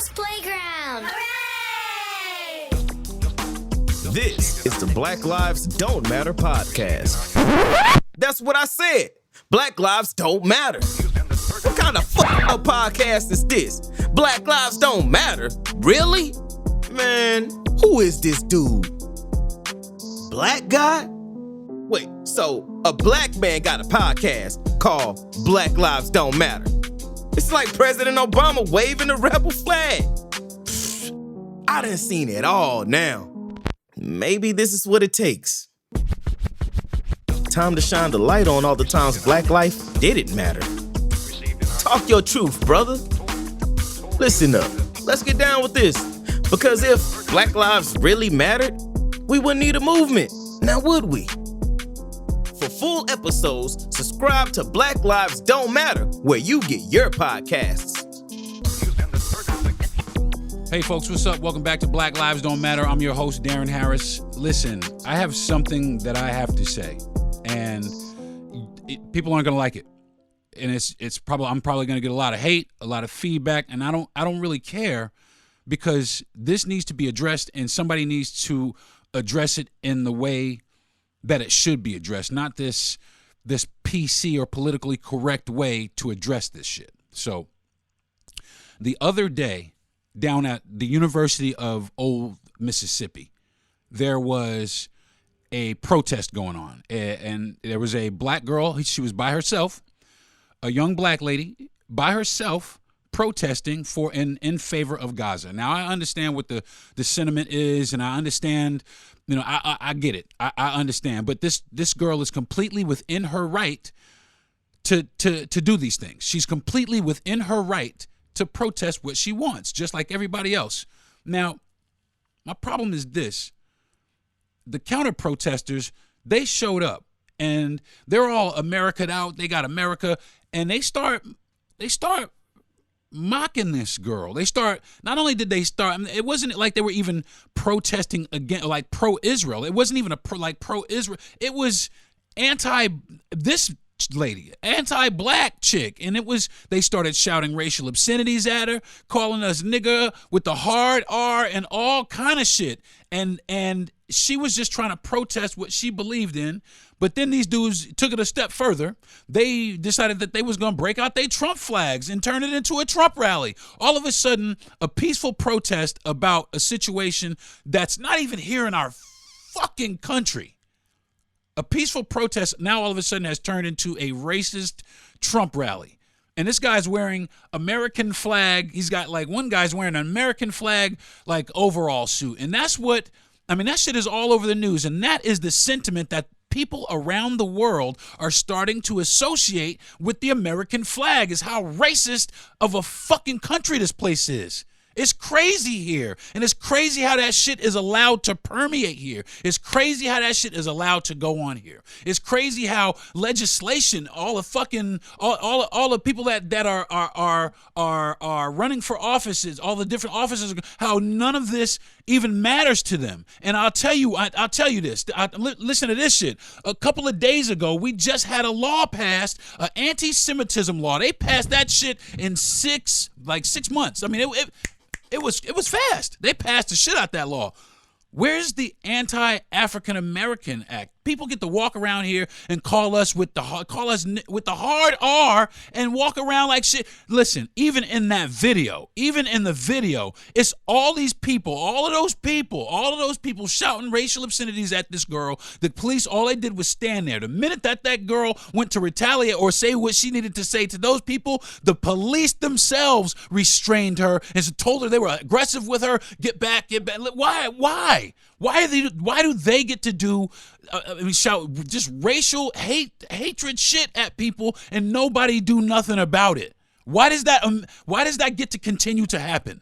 Girls Playground. Hooray! This is the Black Lives Don't Matter podcast. That's what I said. Black lives don't matter. What kind of up podcast is this? Black lives don't matter? Really? Man, who is this dude? Black guy? Wait, so a black man got a podcast called Black Lives Don't Matter. It's like President Obama waving the rebel flag. I done seen it all now. Maybe this is what it takes. Time to shine the light on all the times black life didn't matter. Talk your truth, brother. Listen up. Let's get down with this. Because if black lives really mattered, we wouldn't need a movement. Now would we? For full episodes, subscribe to Black Lives Don't Matter, where you get your podcasts. Hey folks, what's up? Welcome back to Black Lives Don't Matter. I'm your host, Darren Harris. Listen, I have something that I have to say, and people aren't gonna like it. And I'm probably gonna get a lot of hate, a lot of feedback, and I don't really care, because this needs to be addressed, and somebody needs to address it in the way that it should be addressed, not this PC or politically correct way to address this shit. So the other day, down at the University of Old Mississippi, there was a protest going on, and there was a black girl. She was by herself, a young black lady by herself, protesting in favor of Gaza. Now, I understand what the sentiment is, and I understand, I get it. I understand. But this girl is completely within her right to do these things. She's completely within her right to protest what she wants, just like everybody else. Now, my problem is this. The counter protesters, they showed up, and they're all America'd out. They got America, and they start mocking this girl. Not only did they start, it wasn't like they were even protesting again, like pro-Israel. It wasn't even pro-Israel. It was this lady, anti-black chick. And they started shouting racial obscenities at her, calling us nigger with the hard R and all kind of shit. And she was just trying to protest what she believed in. But then these dudes took it a step further. They decided that they was going to break out their Trump flags and turn it into a Trump rally. All of a sudden, a peaceful protest about a situation that's not even here in our fucking country. A peaceful protest now all of a sudden has turned into a racist Trump rally. And this guy's wearing American flag. He's got one guy's wearing an American flag overall suit. And that shit is all over the news. And that is the sentiment that people around the world are starting to associate with the American flag, is how racist of a fucking country this place is. It's crazy here. And it's crazy how that shit is allowed to permeate here. It's crazy how that shit is allowed to go on here. It's crazy how legislation, all the people that are running for offices, all the different offices, how none of this even matters to them. And I'll tell you this. Listen to this shit. A couple of days ago, we just had a law passed, an anti-Semitism law. They passed that shit in 6 months. I mean, it was fast. They passed the shit out that law. Where's the Anti-African American Act? People get to walk around here and call us with the hard R and walk around like shit. Listen, even in the video, it's all these people, all of those people shouting racial obscenities at this girl. The police, all they did was stand there. The minute that girl went to retaliate or say what she needed to say to those people, the police themselves restrained her and told her they were aggressive with her. Get back. Why? Why do they get to do shout just racial hatred shit at people and nobody do nothing about it? Why does that get to continue to happen?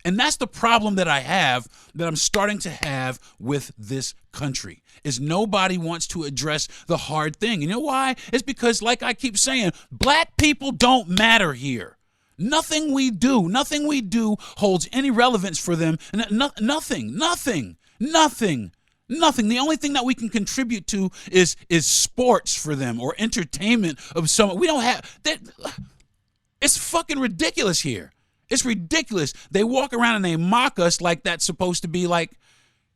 And that's the problem that I'm starting to have with this country, is nobody wants to address the hard thing. You know why? It's because, like I keep saying, black people don't matter here. Nothing we do holds any relevance for them. Nothing. The only thing that we can contribute to is sports for them, or entertainment of some. We don't have that. It's fucking ridiculous here. It's ridiculous. They walk around and they mock us like that's supposed to be like,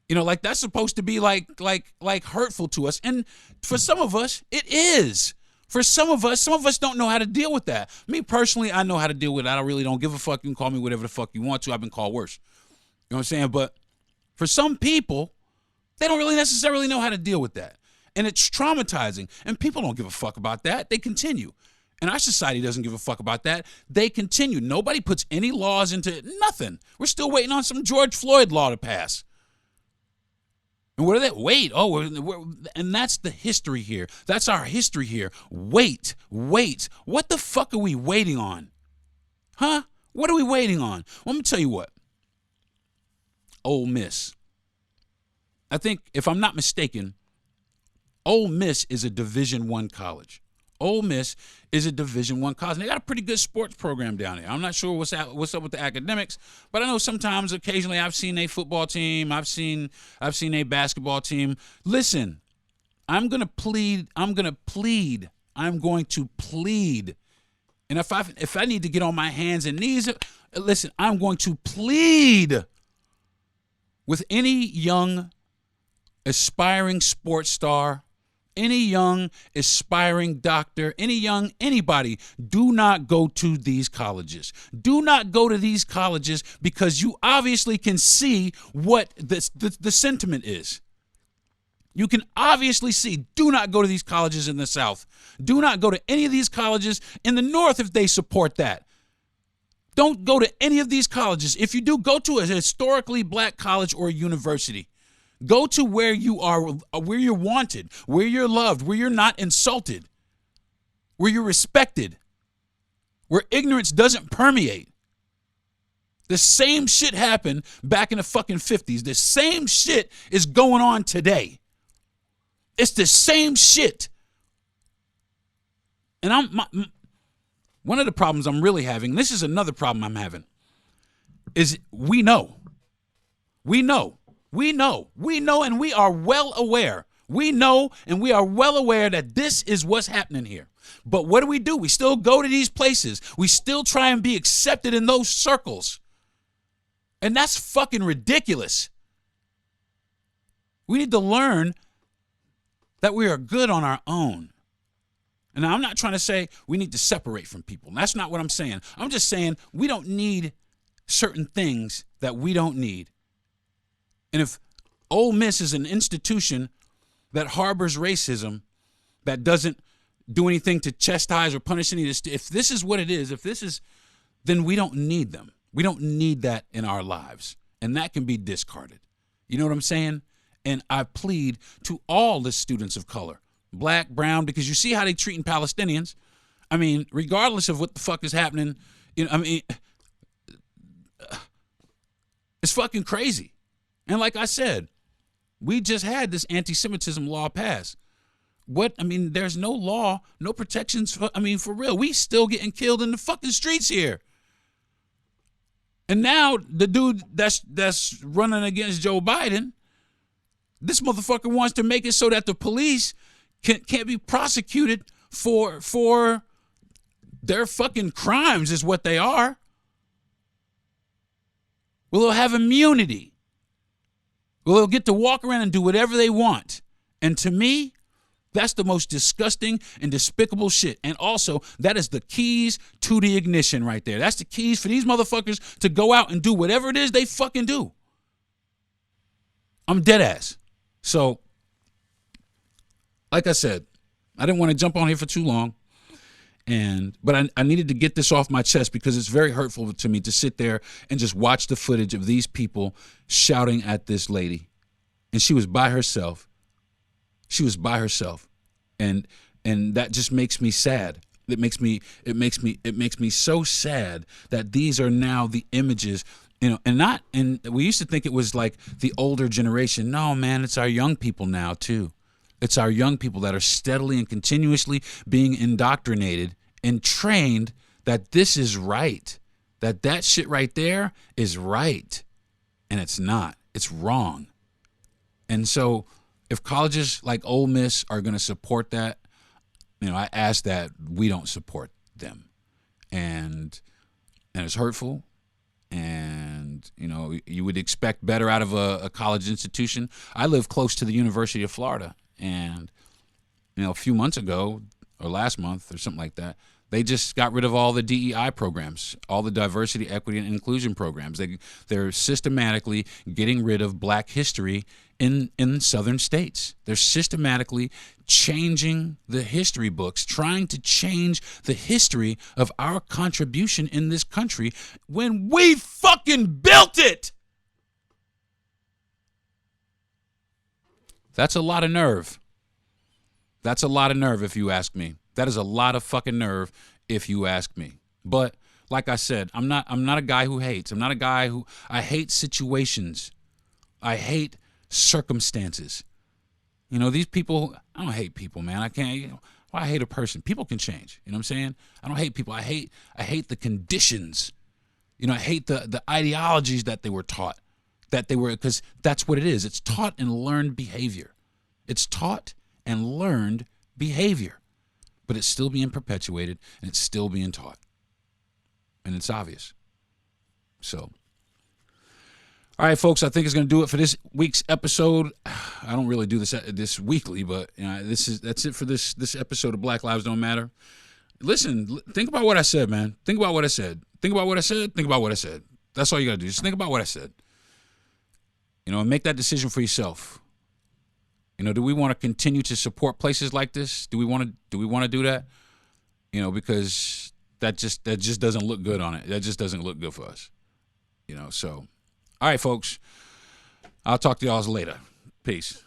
like that's supposed to be like hurtful to us. And for some of us, it is. For some of us don't know how to deal with that. Me personally, I know how to deal with it. I really don't give a fuck. You can call me whatever the fuck you want to. I've been called worse. You know what I'm saying? But for some people, they don't really necessarily know how to deal with that. And it's traumatizing. And people don't give a fuck about that. They continue. And our society doesn't give a fuck about that. They continue. Nobody puts any laws into it. Nothing. We're still waiting on some George Floyd law to pass. And what are they? Wait. And that's the history here. That's our history here. Wait. What the fuck are we waiting on? Huh? What are we waiting on? Well, let me tell you what. Ole Miss. I think, if I'm not mistaken, Ole Miss is a Division I college. Ole Miss is a Division I college. And they got a pretty good sports program down there. I'm not sure what's up with the academics, but I know sometimes, occasionally, I've seen a football team. I've seen a basketball team. Listen, I'm going to plead. And if I need to get on my hands and knees, listen, I'm going to plead with any young aspiring sports star, any young aspiring doctor, anybody, do not go to these colleges. Do not go to these colleges because you obviously can see what the sentiment is. You can obviously see, do not go to these colleges in the South. Do not go to any of these colleges in the North if they support that. Don't go to any of these colleges. If you do, go to a historically black college or a university. Go to where you are, where you're wanted, where you're loved, where you're not insulted, where you're respected, where ignorance doesn't permeate. The same shit happened back in the fucking 50s. The same shit is going on today. It's the same shit. And one of the problems I'm really having, this is another problem I'm having, is we know, and we are well aware. We know and we are well aware that this is what's happening here. But what do? We still go to these places. We still try and be accepted in those circles. And that's fucking ridiculous. We need to learn that we are good on our own. And I'm not trying to say we need to separate from people. That's not what I'm saying. I'm just saying we don't need certain things that we don't need. And if Ole Miss is an institution that harbors racism, that doesn't do anything to chastise or punish any of this, if this is what it is, then we don't need them. We don't need that in our lives. And that can be discarded. You know what I'm saying? And I plead to all the students of color, black, brown, because you see how they treating Palestinians. I mean, regardless of what the fuck is happening, it's fucking crazy. And like I said, we just had this anti-Semitism law passed. There's no law, no protections. For real, we still getting killed in the fucking streets here. And now the dude that's running against Joe Biden, this motherfucker wants to make it so that the police can't be prosecuted for their fucking crimes is what they are. Well, they'll have immunity. Well, they'll get to walk around and do whatever they want. And to me, that's the most disgusting and despicable shit. And also, that is the keys to the ignition right there. That's the keys for these motherfuckers to go out and do whatever it is they fucking do. I'm dead ass. So, like I said, I didn't want to jump on here for too long. But I needed to get this off my chest because it's very hurtful to me to sit there and just watch the footage of these people shouting at this lady. And she was by herself. And that just makes me sad. It makes me so sad that these are now the images, and we used to think it was like the older generation. No, man, it's our young people now too. It's our young people that are steadily and continuously being indoctrinated and trained that this is right, that shit right there is right, and it's not. It's wrong. And so if colleges like Ole Miss are going to support that, I ask that we don't support them. And it's hurtful, You know, you would expect better out of a college institution. I live close to the University of Florida, and you know, a few months ago or last month or something like that, they just got rid of all the DEI programs, all the diversity, equity, and inclusion programs. They're systematically getting rid of Black history in southern states. They're systematically changing the history books, trying to change the history of our contribution in this country when we fucking built it. That's a lot of nerve. That's a lot of nerve, if you ask me. That is a lot of fucking nerve, if you ask me. But like I said, I'm not a guy who hates. I'm not a guy who I hate situations. I hate circumstances. You know, these people, I don't hate people, man. I can't, you know, well, I hate a person. People can change. You know what I'm saying? I don't hate people. I hate the conditions. You know, I hate the ideologies that they were taught, because that's what it is. It's taught and learned behavior. It's taught and learned behavior, but it's still being perpetuated and it's still being taught, and it's obvious. So, all right, folks, I think it's going to do it for this week's episode. I don't really do this weekly, but you know, that's it for this episode of Black Lives Don't Matter. Listen, think about what I said, man. Think about what I said. Think about what I said. Think about what I said. That's all you got to do. Just think about what I said. You know, and make that decision for yourself. You know, do we want to continue to support places like this? Do we want to do that? You know, because that just doesn't look good on it. That just doesn't look good for us. You know, so all right, folks. I'll talk to y'all later. Peace.